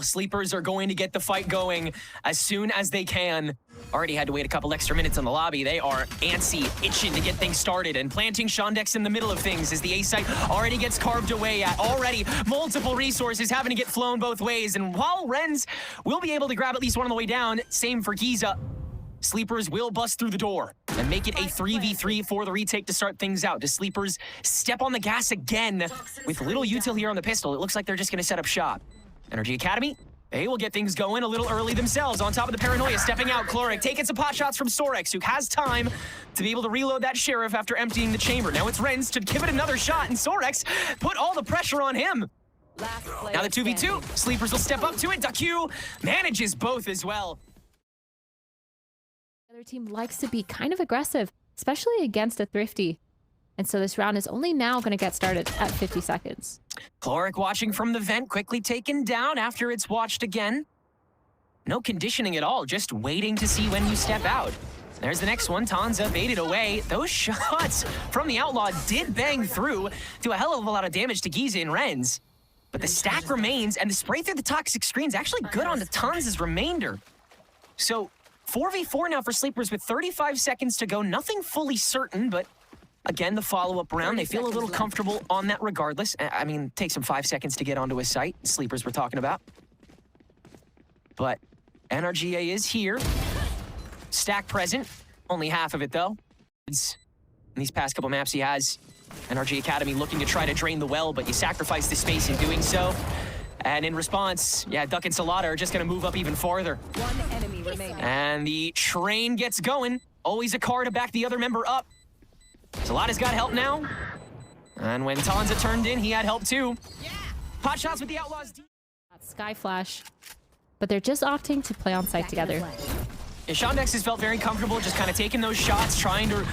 Sleepers are going to get the fight going as soon as they can. Already had to wait a couple extra minutes in the lobby. They are antsy, itching to get things started, and planting Shondex in the middle of things as the A site already gets carved away at. Already multiple resources having to get flown both ways, and while Rens will be able to grab at least one on the way down, same for Giza, Sleepers will bust through the door and make it a 3v3 for the retake to start things out. Does Sleepers step on the gas again with little util here on the pistol? It looks like they're just going to set up shop. NRG Academy, they will get things going a little early themselves. On top of the paranoia, stepping out, Chloric taking some pot shots from Sorex, who has time to be able to reload that Sheriff after emptying the chamber. Now it's Rens to give it another shot, and Sorex put all the pressure on him. Now the 2v2, Sleepers will step up to it. Daku manages both as well. The other team likes to be kind of aggressive, especially against a Thrifty. And so this round is only now going to get started at 50 seconds. Chloric watching from the vent, quickly taken down after it's watched again. No conditioning at all, just waiting to see when you step out. There's the next one, Tanza baited away. Those shots from the Outlaw did bang through, do a hell of a lot of damage to Giza and Rens. But the stack remains, and the spray through the toxic screen's actually good onto Tanza's remainder. So 4v4 now for Sleepers with 35 seconds to go. Nothing fully certain, but again, the follow-up round, they feel a little comfortable on that regardless. I mean, it takes them 5 seconds to get onto his site. Sleepers we're talking about. But NRGA is here. Stack present. Only half of it, though. In these past couple maps he has. NRG Academy looking to try to drain the well, but you sacrifice the space in doing so. And in response, yeah, Duck and Salada are just going to move up even farther. One enemy remaining. And the train gets going. Always a car to back the other member up. Salada's got help now. And when Tanza turned in, he had help too. Pot shots with the Outlaws. Sky Flash. But they're just opting to play on site together. Yeah, Shondex has felt very comfortable just kind of taking those shots, trying to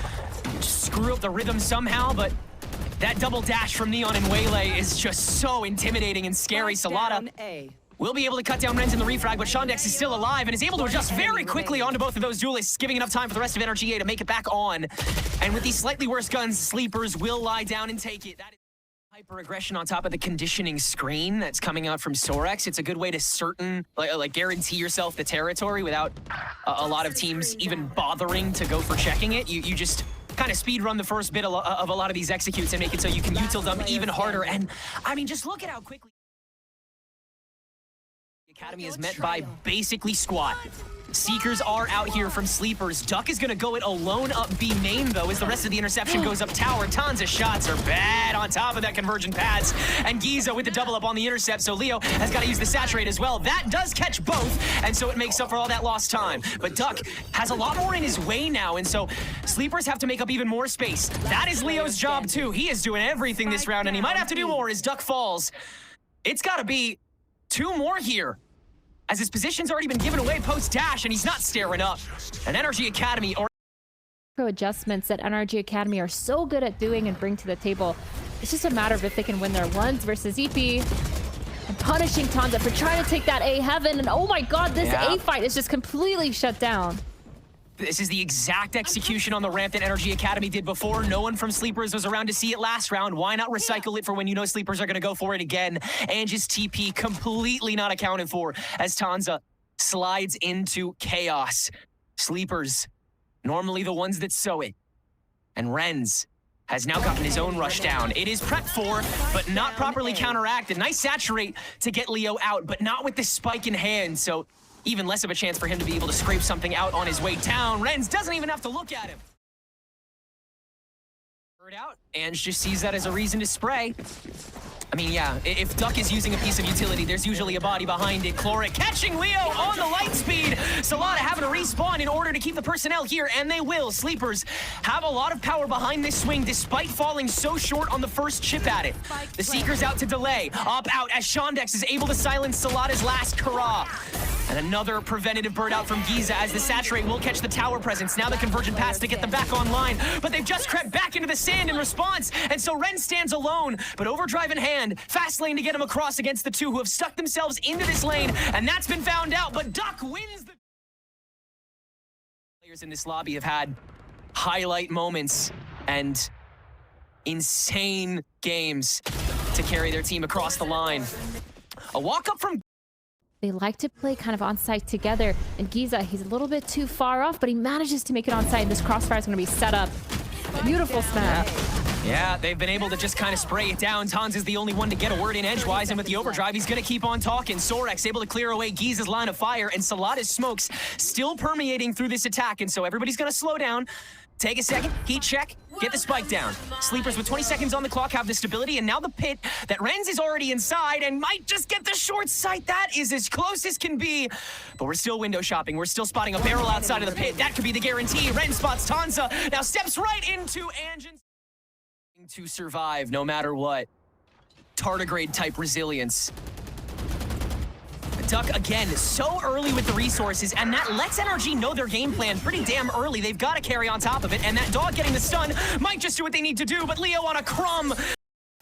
just screw up the rhythm somehow, but that double dash from Neon and Waylay is just so intimidating and scary. Salada will be able to cut down Rens in the refrag, but Shondex is still alive and is able to adjust very quickly onto both of those duelists, giving enough time for the rest of NRGA to make it back on. And with these slightly worse guns, Sleepers will lie down and take it. That is hyper-aggression on top of the conditioning screen that's coming out from Sorex. It's a good way to guarantee yourself the territory without a lot of teams even bothering to go for checking it. You just kind of speed run the first bit of a lot of these executes and make it so you can util them even harder. And I mean, just look at how quickly Academy is met by basically squat. Seekers are out here from Sleepers. Duck is going to go it alone up B main, though, as the rest of the interception goes up tower. Tons of shots are bad on top of that convergent pads. And Giza with the double up on the intercept, so Leo has got to use the saturate as well. That does catch both, and so it makes up for all that lost time. But Duck has a lot more in his way now, and so Sleepers have to make up even more space. That is Leo's job, too. He is doing everything this round, and he might have to do more as Duck falls. It's got to be 2 more here, as his position's already been given away post-dash, and he's not staring up. And NRG Academy or adjustments that NRG Academy are so good at doing and bring to the table. It's just a matter of if they can win their ones versus EEPY. And punishing Tanza for trying to take that A heaven. And oh my god, this A fight is just completely shut down. This is the exact execution on the ramp that NRG Academy did before. No one from Sleepers was around to see it last round. Why not recycle it for when you know Sleepers are going to go for it again? And just TP completely not accounted for as Tanza slides into chaos. Sleepers, normally the ones that sow it. And Rens has now gotten his own rush down. It is prepped for, but not properly counteracted. Nice saturate to get Leo out, but not with the spike in hand. So even less of a chance for him to be able to scrape something out on his way down. Rens doesn't even have to look at him. Bird out, and just sees that as a reason to spray. I mean, yeah, if Duck is using a piece of utility, there's usually a body behind it. Chloric catching Leo on the light speed. Salada having to respawn in order to keep the personnel here, and they will. Sleepers have a lot of power behind this swing, despite falling so short on the first chip at it. The Seeker's out to delay. Up out as Shondex is able to silence Salada's last Kara. And another preventative bird out from Giza as the saturate will catch the tower presence. Now the convergent pass to get them back online, but they've just crept back into the sand in response, and so Ren stands alone, but overdrive in hand. Fast lane to get him across against the 2 who have stuck themselves into this lane, and that's been found out, but Duck wins the... Players in this lobby have had highlight moments and insane games to carry their team across the line. A walk up from They like to play kind of on site together. And Giza, he's a little bit too far off, but he manages to make it on site. And this crossfire is going to be set up. Beautiful snap. Yeah, they've been able to just kind of spray it down. Tons is the only one to get a word in edgewise, and with the overdrive, he's going to keep on talking. Sorex able to clear away Giza's line of fire, and Salada's smokes still permeating through this attack, and so everybody's going to slow down. Take a second, heat check, get the spike down. Sleepers with 20 seconds on the clock have the stability, and now the pit that Renz is already inside and might just get the short sight. That is as close as can be. But we're still window shopping. We're still spotting a barrel outside of the pit. That could be the guarantee. Renz spots Tanza, now steps right into Anjin. To survive no matter what. Tardigrade type resilience. Duck again, so early with the resources, and that lets NRG know their game plan pretty damn early. They've got to carry on top of it, and that dog getting the stun might just do what they need to do, but Leo on a crumb.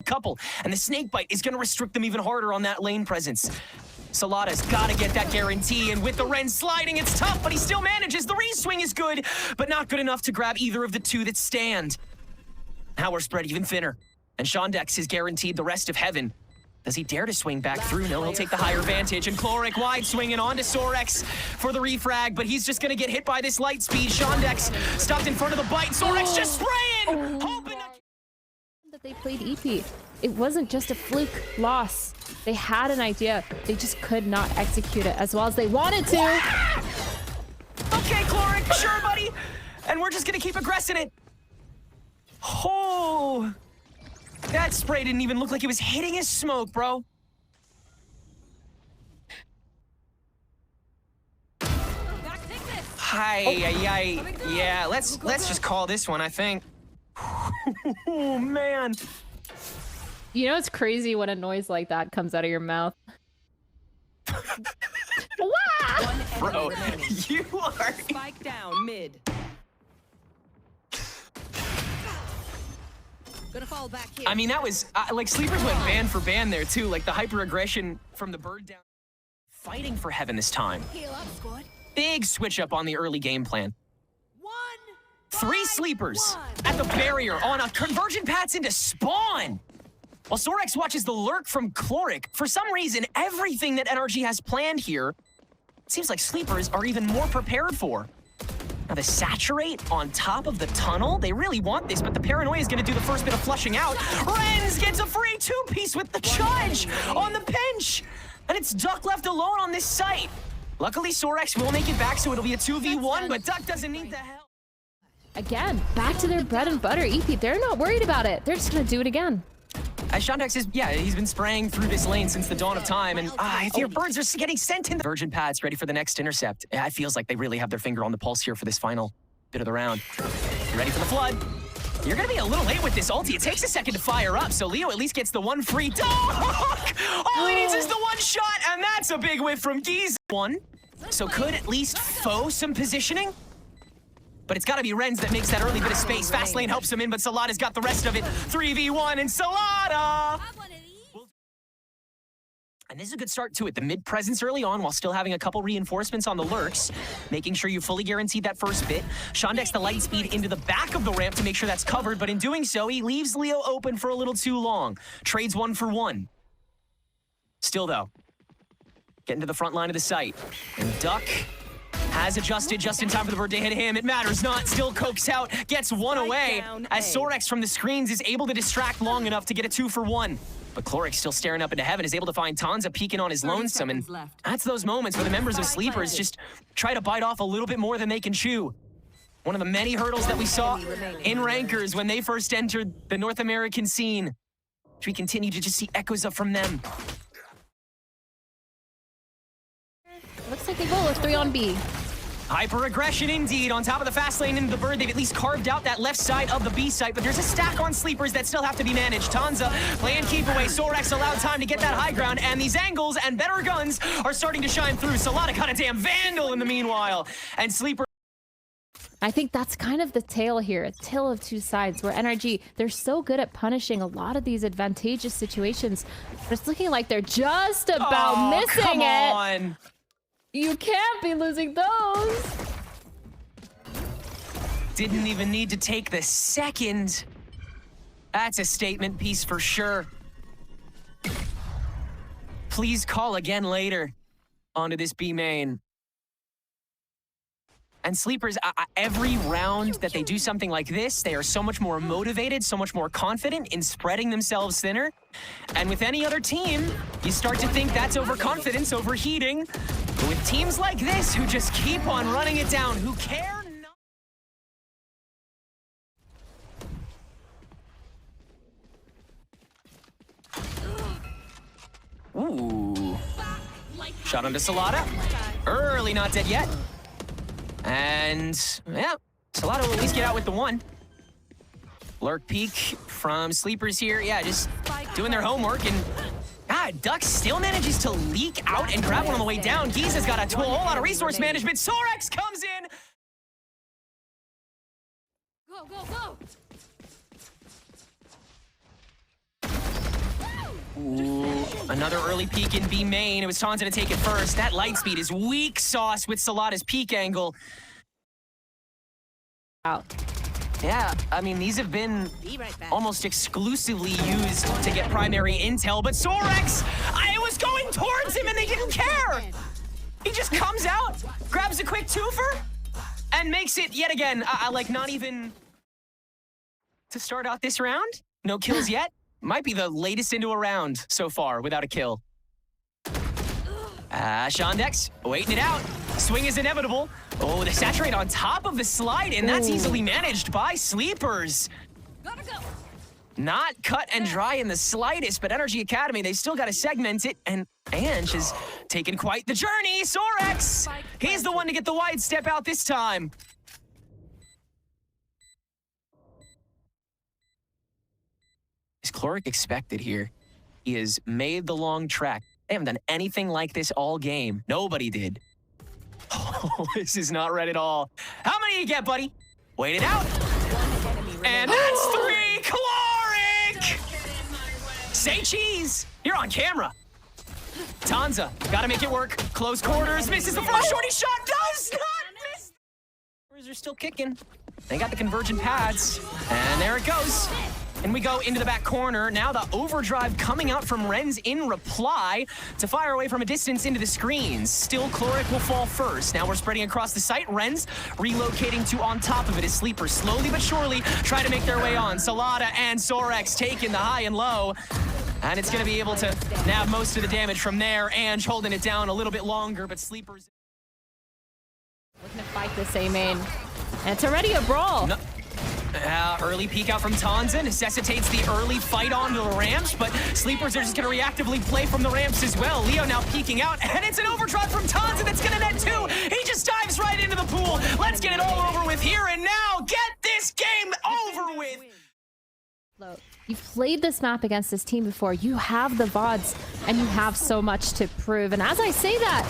Couple, and the snake bite is going to restrict them even harder on that lane presence. Salada's got to get that guarantee, and with the Ren sliding, it's tough, but he still manages. The re-swing is good, but not good enough to grab either of the two that stand. Now we're spread even thinner, and Shondex is guaranteed the rest of heaven. Does he dare to swing back through? No, he'll take the higher vantage, and Chloric wide swinging onto Sorex for the refrag, but he's just gonna get hit by this light speed. Shondex stopped in front of the bite. Sorex just spraying! Hoping that they played EP. It wasn't just a fluke loss. They had an idea. They just could not execute it as well as they wanted to. Okay, Chloric, sure, buddy. And we're just gonna keep aggressing it. Oh, that spray didn't even look like it was hitting his smoke, bro. Hi. Yeah, let's just call this one, I think. Oh, man. You know it's crazy when a noise like that comes out of your mouth. Bro, you are... Spike down mid. Gonna fall back here. I mean, that was, like, Sleepers went band for band there, too. Like, the hyper-aggression from the bird down. Fighting for heaven this time. Heal up, squad. Big switch up on the early game plan. 3 sleepers 1. at the barrier on a convergent paths into spawn. While Sorex watches the lurk from Chloric, for some reason, everything that NRG has planned here, it seems like sleepers are even more prepared for. Now the saturate on top of the tunnel, they really want this, but the paranoia is gonna do the first bit of flushing out. Renz gets a free 2-piece with the judge on the pinch. And it's Duck left alone on this site. Luckily, Sorex will make it back, so it'll be a 2v1, but Duck doesn't need the help. Again, back to their bread and butter. EP, they're not worried about it. They're just gonna do it again. As Shondex is, yeah, he's been spraying through this lane since the dawn of time, and if your birds are getting sent in the Virgin Paths ready for the next intercept. Yeah, it feels like they really have their finger on the pulse here for this final bit of the round. You ready for the flood? You're gonna be a little late with this ulti. It takes a second to fire up, so Leo at least gets the one free dunk! All he needs is the one shot, and that's a big whiff from Giza. One, so could at least foe some positioning? But it's gotta be Renz that makes that early bit of space. Fast lane helps him in, but Salada's got the rest of it. 3v1 and Salada! And this is a good start to it. The mid presence early on while still having a couple reinforcements on the lurks, making sure you fully guarantee that first bit. Shondex the light speed into the back of the ramp to make sure that's covered, but in doing so, he leaves Leo open for a little too long. Trades 1 for 1. Still though, getting to the front line of the site. And Duck has adjusted just in time for the bird to hit him. It matters not. Still cokes out, gets one away as Sorex from the screens is able to distract long enough to get a 2 for 1. But Chloric still staring up into heaven is able to find Tanza peeking on his lonesome, and that's those moments where the members of Sleepers just try to bite off a little bit more than they can chew. One of the many hurdles that we saw in Rankers when they first entered the North American scene, which we continue to just see echoes of from them. Looks like they roll a 3 on B. Hyper-aggression indeed. On top of the fast lane into the bird, they've at least carved out that left side of the B site, but there's a stack on sleepers that still have to be managed. Tanza playing keep away. Sorex allowed time to get that high ground, and these angles and better guns are starting to shine through. Salada got a damn Vandal in the meanwhile, and sleeper... I think that's kind of the tale here, a tale of two sides, where NRG, they're so good at punishing a lot of these advantageous situations, but it's looking like they're just about missing come it. on. You can't be losing those. Didn't even need to take the second. That's a statement piece for sure. Please call again later. onto this B main. And Sleepers, every round that they do something like this, they are so much more motivated, so much more confident in spreading themselves thinner. And with any other team, you start to think that's overconfidence, overheating. But with teams like this who just keep on running it down, who care not. Ooh. Shot onto Salada. Early, not dead yet. And, yeah, Salado will at least get out with the one. Lurk peek from Sleepers here. Yeah, just doing their homework. And, Duck still manages to leak out and grab one on the way down. Giza's got a whole lot of resource management. Sorex comes in. Go, go, go! Ooh, another early peek in B main. It was Tanza to take it first. That light speed is weak sauce with Salada's peek angle. Out. Yeah, I mean, these have been almost exclusively used to get primary intel, but Sorex, I was going towards him and they didn't care. He just comes out, grabs a quick twofer, and makes it yet again, like not even to start out this round. No kills yet. Might be the latest into a round so far without a kill. Shondex waiting it out. Swing is inevitable. Oh, the saturate on top of the slide, and that's easily managed by Sleepers. Gotta go. Not cut and dry in the slightest, but NRG Academy, they still got to segment it, and Ange has taken quite the journey. Sorex, he's the one to get the wide step out this time. Is Chloric expected here? He has made the long trek. They haven't done anything like this all game. Nobody did. Oh, this is not red at all. How many do you get, buddy? Wait it out. And that's 3. Chloric! Say cheese. You're on camera. Tanza, gotta make it work. Close quarters, misses the first shorty shot, does not miss. Are still kicking. They got the convergent pads, and there it goes. And we go into the back corner. Now the overdrive coming out from Renz in reply to fire away from a distance into the screens. Still, Chloric will fall first. Now we're spreading across the site. Renz relocating to on top of it as Sleepers slowly but surely try to make their way on. Salada and Sorex taking the high and low. And it's going to be able to nab most of the damage from there. Ange holding it down a little bit longer, but Sleepers Looking to fight this A main. And it's already a brawl. No. Early peek out from Tanza necessitates the early fight onto the ramps, but Sleepers are just going to reactively play from the ramps as well. Leo now peeking out, and it's an overdrive from Tanza that's going to net 2. He just dives right into the pool. Let's get it all over with here and now. Get this game over with. You've played this map against this team before. You have the VODs, and you have so much to prove. And as I say that,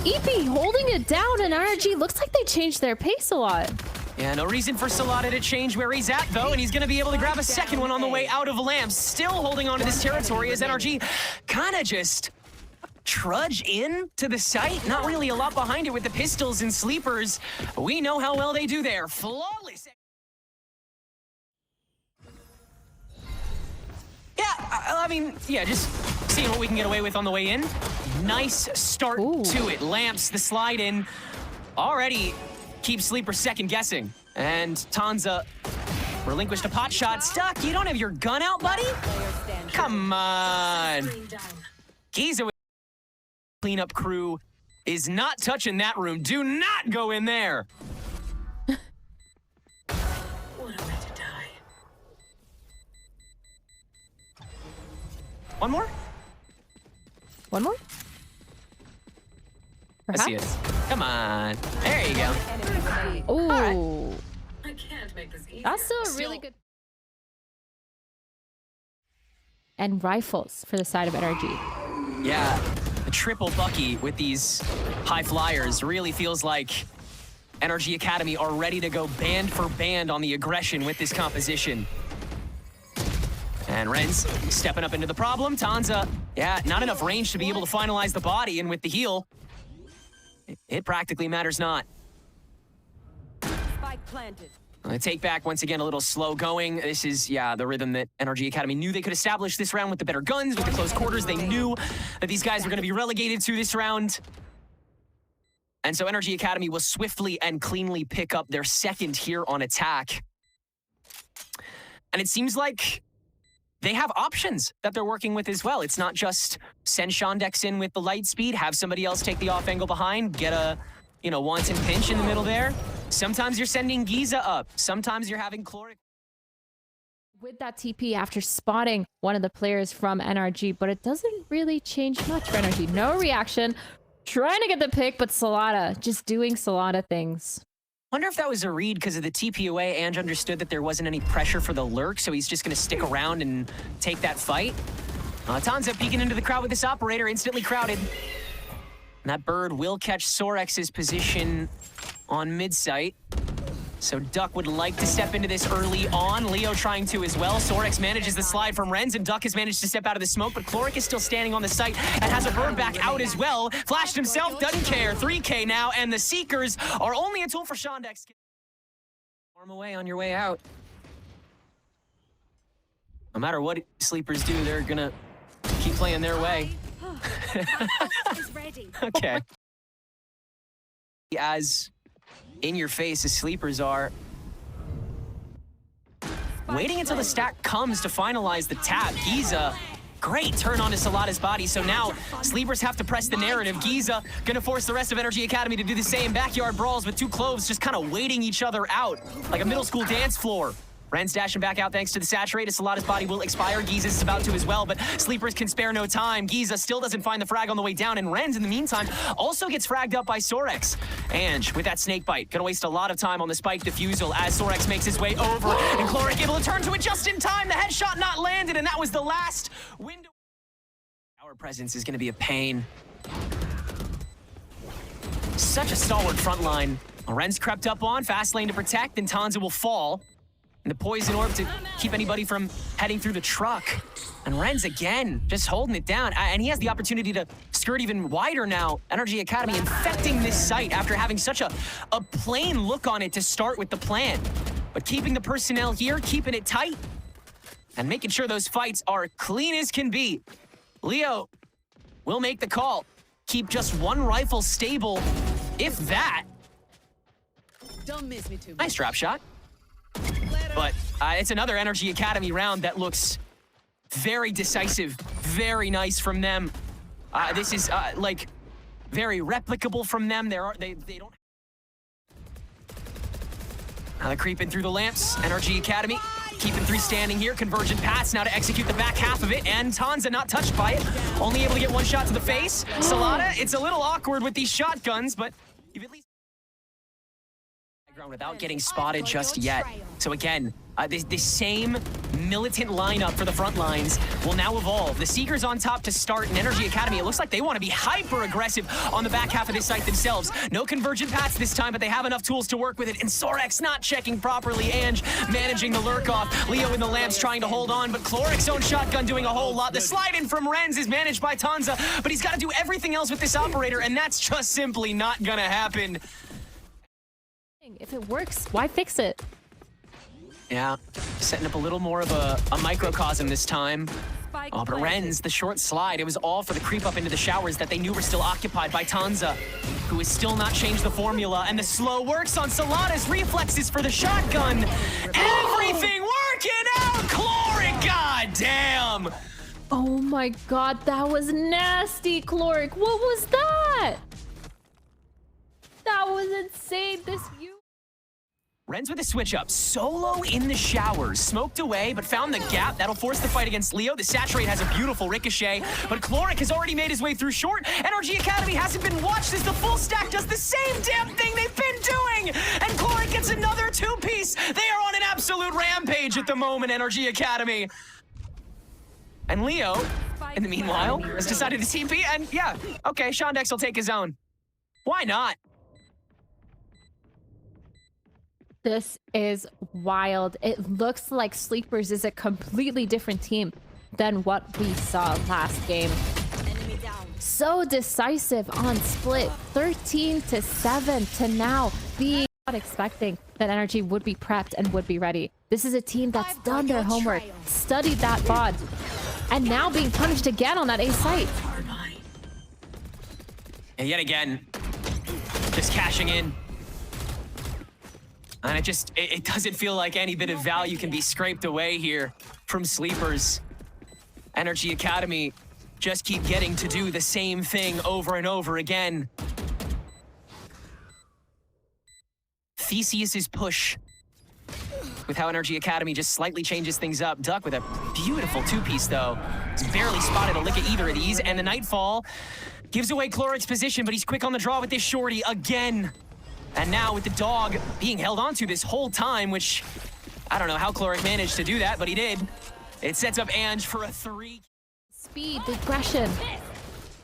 EEPY holding it down, and NRG looks like they changed their pace a lot. Yeah, no reason for Salada to change where he's at, though, and he's going to be able to grab a second one on the way out of Lamps. Still holding on to this territory as NRG kind of just trudge in to the site. Not really a lot behind it with the pistols and Sleepers. We know how well they do there. Flawless. Yeah, I mean, yeah, just seeing what we can get away with on the way in. Nice start to it. Lamps, the slide in. Already keeps Sleeper second guessing. And Tanza relinquished a pot shot. Stuck, you don't have your gun out, buddy? Come on. Giza with cleanup crew is not touching that room. Do not go in there. What a way to die. One more? One more? I see it. Come on. There you go. Ooh. I can't make this easy. That's still a really good. And rifles for the side of NRG. Yeah, the triple Bucky with these high flyers really feels like NRG Academy are ready to go band for band on the aggression with this composition. And Renz stepping up into the problem. Tanza, yeah, not enough range to be able to finalize the body, and with the heal, it practically matters not. Spike planted. The take back, once again, a little slow going. This is, yeah, the rhythm that NRG Academy knew they could establish this round with the better guns, with the close quarters. They knew that these guys were going to be relegated to this round. And so NRG Academy will swiftly and cleanly pick up their second here on attack. And it seems like they have options that they're working with as well. It's not just send Shondex in with the light speed, have somebody else take the off angle behind, get a, wanton pinch in the middle there. Sometimes you're sending Giza up. Sometimes you're having Chloric. With that TP after spotting one of the players from NRG, but it doesn't really change much for NRG. No reaction. Trying to get the pick, but Salada just doing Salada things. Wonder if that was a read because of the TP away. Ange understood that there wasn't any pressure for the lurk, so he's just going to stick around and take that fight. Tanza peeking into the crowd with this operator, instantly crowded. And that bird will catch Sorex's position on mid-site. So Duck would like to step into this early on. Leo trying to as well. Sorex manages the slide from Renz, and Duck has managed to step out of the smoke, but Chloric is still standing on the site and has a bird back out as well. Flashed himself, doesn't care. 3K now, and the Seekers are only a tool for Shondex. Arm away on your way out. No matter what Sleepers do, they're gonna keep playing their way. Okay. As in your face as Sleepers are. Waiting until the stack comes to finalize the tap. Giza, great turn onto Salada's body. So now Sleepers have to press the narrative. Giza gonna force the rest of NRG Academy to do the same. Backyard brawls with two cloves just kind of waiting each other out like a middle school dance floor. Ren's dashing back out thanks to the saturate. Salada's body will expire. Giza's about to as well, but Sleepers can spare no time. Giza still doesn't find the frag on the way down, and Renz, in the meantime, also gets fragged up by Sorex. Ange, with that snake bite, gonna waste a lot of time on the spike defusal as Sorex makes his way over, and Chloric able to turn to it just in time. The headshot not landed, and that was the last window. Our presence is gonna be a pain. Such a stalwart front line. Ren's crept up on, fast lane to protect, and Tanza will fall. And the poison orb to keep anybody from heading through the truck. And Renz again, just holding it down. And he has the opportunity to skirt even wider now. NRG Academy infecting this site after having such a plain look on it to start with the plan. But keeping the personnel here, keeping it tight, and making sure those fights are clean as can be. Leo will make the call. Keep just one rifle stable, if that. Don't miss me too much. Nice drop shot. But it's another NRG Academy round that looks very decisive, very nice from them. This is like very replicable from them. They don't. Now they're creeping through the lamps. NRG Academy keeping three standing here. Convergent pass now to execute the back half of it, and Tanza not touched by it. Only able to get one shot to the face. Salada, it's a little awkward with these shotguns, but you've at least without getting spotted just yet. So again, this same militant lineup for the front lines will now evolve. The Seekers on top to start, and NRG Academy, it looks like they want to be hyper aggressive on the back half of this site themselves. No convergent paths this time, but they have enough tools to work with it. And Sorex not checking properly. Ange managing the lurk off. Leo in the lamps trying to hold on, but Chloric's own shotgun doing a whole lot. The slide in from Renz is managed by Tanza, but he's got to do everything else with this operator, and that's just simply not gonna happen. If it works, why fix it? Yeah, setting up a little more of a microcosm this time. Oh, but Renz, the short slide, it was all for the creep up into the showers that they knew were still occupied by Tanza, who has still not changed the formula, and the slow works on Salada's reflexes for the shotgun. Everything working out! Chloric, goddamn! Oh my god, that was nasty, Chloric. What was that? That was insane. Renz with a switch up, solo in the showers, smoked away, but found the gap. That'll force the fight against Leo. The saturate has a beautiful ricochet, but Chloric has already made his way through short. NRG Academy hasn't been watched as the full stack does the same damn thing they've been doing, and Chloric gets another two-piece. They are on an absolute rampage at the moment, NRG Academy. And Leo, in the meanwhile, has decided to TP, and yeah, okay, Shondex will take his own. Why not? This is wild. It looks like Sleepers is a completely different team than what we saw last game. So decisive on split, 13-7 to now being not expecting that NRG would be prepped and would be ready. This is a team that's done their homework, studied that VOD, and now being punished again on that A site. And yet again, Just cashing in. And it doesn't feel like any bit of value can be scraped away here from Sleepers. NRG Academy just keep getting to do the same thing over and over again. Theseus's push with how NRG Academy just slightly changes things up. Duck with a beautiful two-piece, though. He's barely spotted a lick at either of these, and the Nightfall gives away Chloric's position, but he's quick on the draw with this shorty again. And now with the dog being held onto this whole time, which I don't know how Chloric managed to do that, but he did. It sets up Ange for a 3. Speed, the aggression.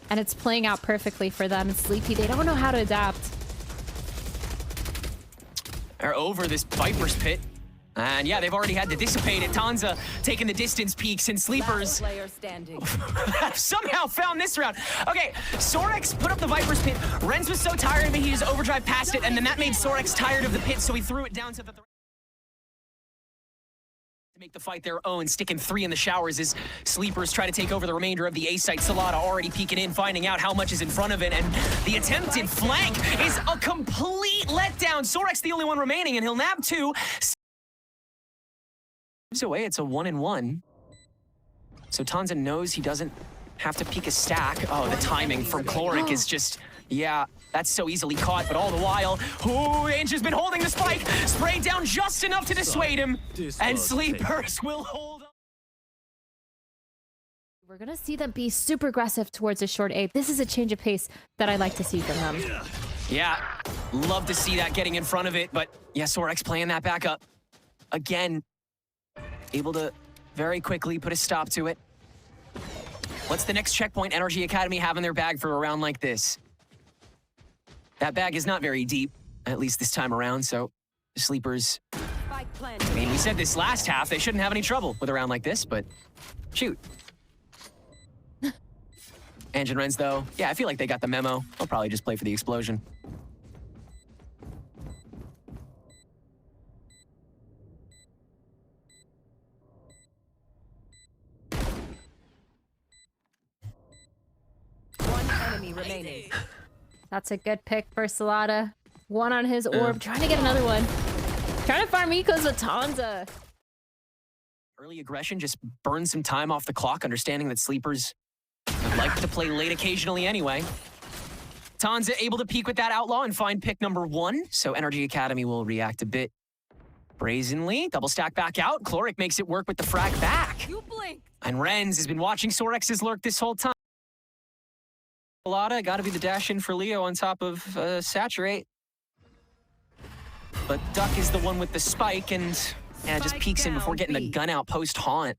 And it's playing out perfectly for them. It's Sleepy. They don't know how to adapt. They're over this Viper's pit. And yeah, they've already had to dissipate it. Tanza taking the distance peaks, and Sleepers have somehow found this round. Okay, Sorex put up the Viper's pit. Renz was so tired of it, he just overdrive past it, and then that made Sorex tired of the pit, so he threw it down to the... to make the fight their own, sticking 3 in the showers as Sleepers try to take over the remainder of the A site. Salada already peeking in, finding out how much is in front of it, and the attempted flank is a complete letdown. Sorex the only one remaining, and he'll nab 2. Moves away, it's a 1-1. So Tanza knows he doesn't have to peek a stack. Oh, the timing from Chloric is just, yeah, that's so easily caught, but all the while, Ange has been holding the spike, sprayed down just enough to dissuade him, and Sleepers will hold on. We're gonna see them be super aggressive towards a short A. This is a change of pace that I like to see from them. Yeah, love to see that getting in front of it, but yeah, Sorex playing that back up. Again, able to very quickly put a stop to it. What's the next checkpoint NRG Academy have in their bag for a round like this? That bag is not very deep, at least this time around, so the Sleepers... I mean, we said this last half, they shouldn't have any trouble with a round like this, but shoot. Ange and Renz, though, yeah, I feel like they got the memo. I'll probably just play for the explosion. Remaining. That's a good pick for Salada. 1 on his orb, trying to get another one. Trying to farm ecos with Tanza. Early aggression just burns some time off the clock, understanding that Sleepers would like to play late occasionally anyway. Tanza able to peek with that Outlaw and find pick number 1, so NRG Academy will react a bit brazenly. Double stack back out. Chloric makes it work with the frag back. You blink. And Renz has been watching Sorex's lurk this whole time. Salada, gotta be the dash in for Leo on top of Saturate. But Duck is the one with the spike, and yeah, just peeks in before getting the gun out post haunt.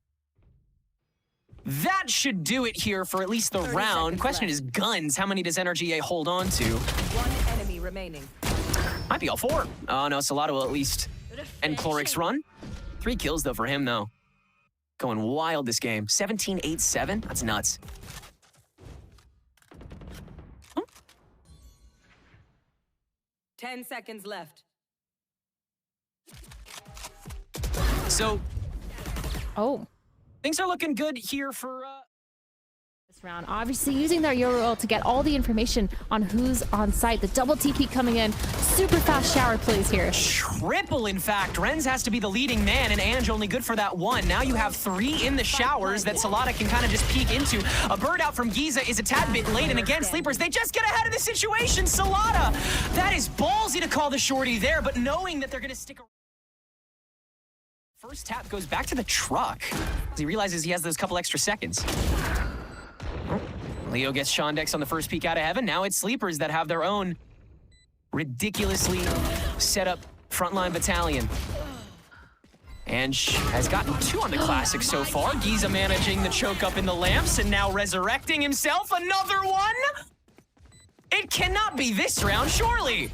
That should do it here for at least the round. Question is guns. How many does NRGA hold on to? 1 enemy remaining. Might be all 4. Oh no, Salada will at least end Chloric's run. 3 kills though for him though. Going wild this game. 17-8-7. That's nuts. 10 seconds left. So, Things are looking good here for this round. Obviously using their Euro to get all the information on who's on site. The double TP coming in. Super fast shower plays here. Triple, in fact. Renz has to be the leading man, and Ange only good for that 1. Now you have 3 in the showers that Salada can kind of just peek into. A bird out from Giza is a tad bit late, and again, Sleepers, they just get ahead of the situation. Salada, that is ballsy to call the shorty there, but knowing that they're going to stick around. First tap goes back to the truck, as he realizes he has those couple extra seconds. Leo gets Shondex on the first peek out of heaven. Now it's Sleepers that have their own ridiculously set up frontline battalion. Ange has gotten 2 on the Classic so far. Giza managing the choke up in the lamps and now resurrecting himself. Another one? It cannot be this round, surely.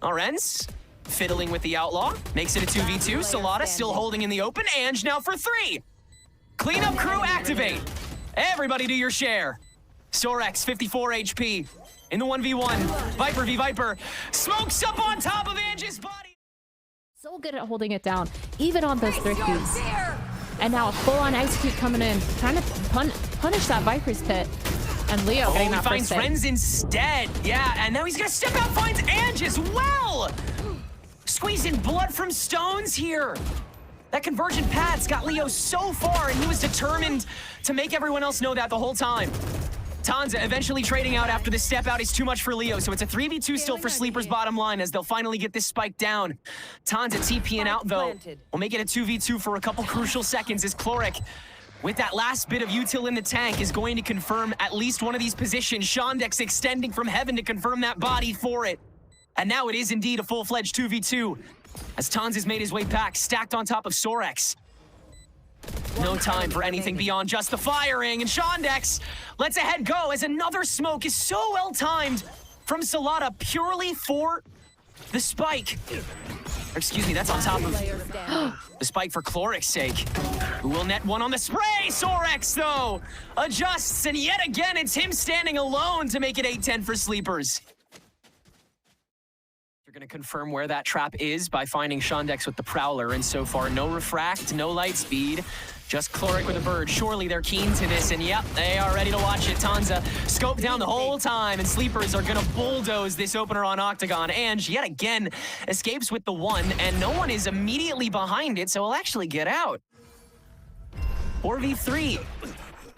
Renz fiddling with the Outlaw. Makes it a 2v2. Salada still holding in the open. Ange now for 3. Cleanup crew activate. Everybody do your share. Sorex, 54 HP. In the 1v1. Viper v Viper. Smokes up on top of Ange's body. So good at holding it down, even on those thrifties. And now a full-on ice cube coming in, trying to punish that Viper's pit. And Leo getting that finds first hit. Renz instead. Yeah, and now he's gonna step out, finds Ange as well! Squeezing blood from stones here. That convergent path's got Leo so far, and he was determined to make everyone else know that the whole time. Tanza eventually trading out after the step out is too much for Leo, so it's a 3v2 still for Sleeper's bottom line as they'll finally get this spike down. Tanza TPing out, though. We'll make it a 2v2 for a couple crucial seconds as Cloric, with that last bit of util in the tank, is going to confirm at least one of these positions. Shondex extending from heaven to confirm that body for it. And now it is indeed a full-fledged 2v2 as Tanza's made his way back, stacked on top of Sorex. No time for anything beyond just the firing, and Shondex lets ahead go as another smoke is so well-timed from Salada purely for the spike. Excuse me, that's on top of the spike for Cloric's sake. Who will net one on the spray? Sorex, though, adjusts, and yet again, it's him standing alone to make it 8-10 for Sleepers. You're going to confirm where that trap is by finding Shondex with the Prowler, and so far, no refract, no light speed, just Cloric with a bird. Surely they're keen to this, and yep, they are ready to watch it. Tanza scope down the whole time, and Sleepers are going to bulldoze this opener on Octagon. And yet again, escapes with the one, and no one is immediately behind it, so he'll actually get out. 4v3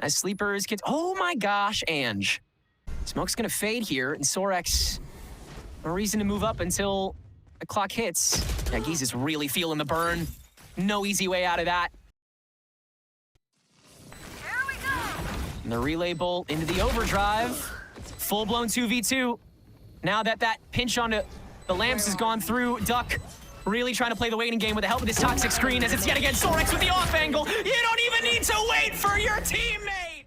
as Sleepers gets, oh my gosh, Ange. Smoke's going to fade here, and Sorex, no reason to move up until the clock hits. Yeah, Geese is really feeling the burn. No easy way out of that. Here we go. And the relay bolt into the overdrive. Full-blown 2v2. Now that that pinch onto the lamps has gone through, Duck really trying to play the waiting game with the help of this toxic screen as it's yet again Sorex with the off angle. You don't even need to wait for your teammate!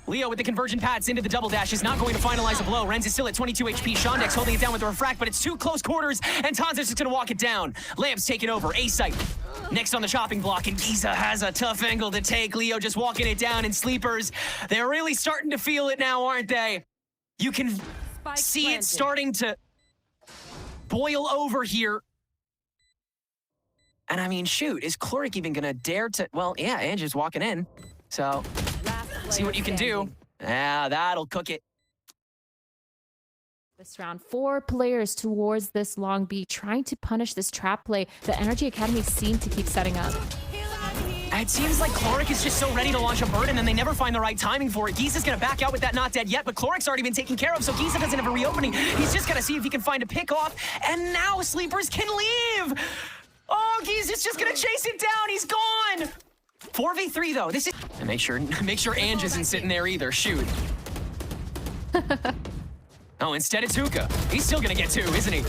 Leo with the convergent pads into the double dash is not going to finalize a blow. Renz is still at 22 HP. Shondex holding it down with the refract, but it's too close quarters, and Tanza's just gonna walk it down. Lamps taking over. A-Site next on the chopping block, and Giza has a tough angle to take. Leo just walking it down, and Sleepers, they're really starting to feel it now, aren't they? You can see it starting to boil over here. And I mean, shoot, is Cloric even gonna dare to, well, yeah, Angie's walking in, so see what you can do. Yeah, that'll cook it. This round, 4 players towards this long B, trying to punish this trap play that NRG Academy seem to keep setting up. It seems like Cloric is just so ready to launch a bird, and then they never find the right timing for it. Giza's gonna back out with that not dead yet, but Cloric's already been taken care of, so Giza doesn't have a reopening. He's just gonna see if he can find a pick off, and now Sleepers can leave! Oh, Giza's just gonna chase it down, he's gone! 4v3 though, this is... And make sure Ange isn't sitting there either, shoot. Oh, instead it's Hookah. He's still gonna get 2, isn't he?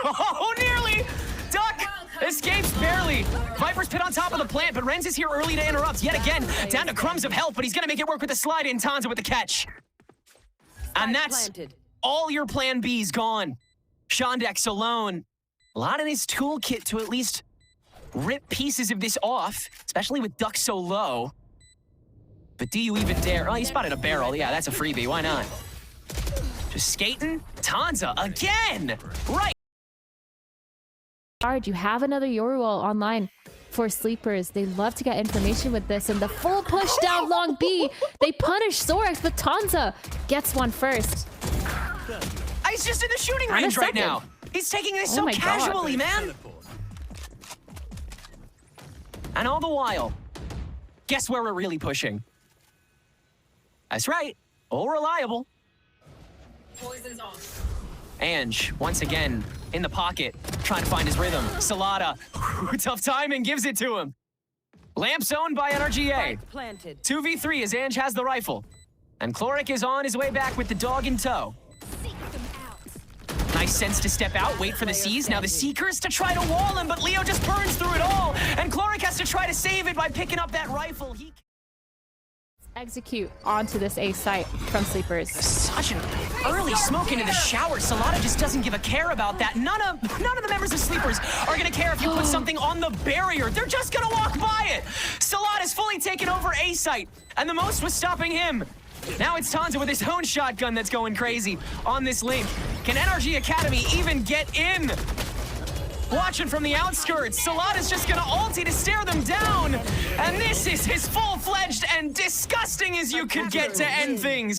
Oh, nearly! Duck escapes barely. Viper's pit on top of the plant, but Renz is here early to interrupt. Yet again, down to crumbs of health, but he's gonna make it work with the slide in. Tanza with the catch. And that's all your plan B's gone. Shondex alone. A lot in his toolkit to at least rip pieces of this off, especially with Duck so low. But do you even dare? Oh, he spotted a barrel. Yeah, that's a freebie. Why not? Just skating. Tanza again. Right. You have another Yoru wall online for Sleepers. They love to get information with this, and the full push down long B. They punish Sorex, but Tanza gets one first. He's just in the shooting range right now. He's taking this so casually, man. And all the while, guess where we're really pushing? That's right, all reliable. Poison's off. Ange, once again, in the pocket, trying to find his rhythm. Salada, tough timing, gives it to him. Lamps owned by NRGA. 2v3 as Ange has the rifle. And Cloric is on his way back with the dog in tow. Nice sense to step out, wait for the C's. Now the Seekers to try to wall him, but Leo just burns through it all. And Cloric has to try to save it by picking up that rifle. Execute onto this A site from Sleepers. Such an early smoke into the shower. Salada just doesn't give a care about that. None of the members of Sleepers are gonna care if you put something on the barrier. They're just gonna walk by it. Salada's fully taken over A site, and the most was stopping him. Now it's Tanza with his own shotgun that's going crazy on this link. Can NRG Academy even get in? Watching from the outskirts, Salada's just gonna ulti to stare them down. And this is as full-fledged and disgusting as you could get to end things.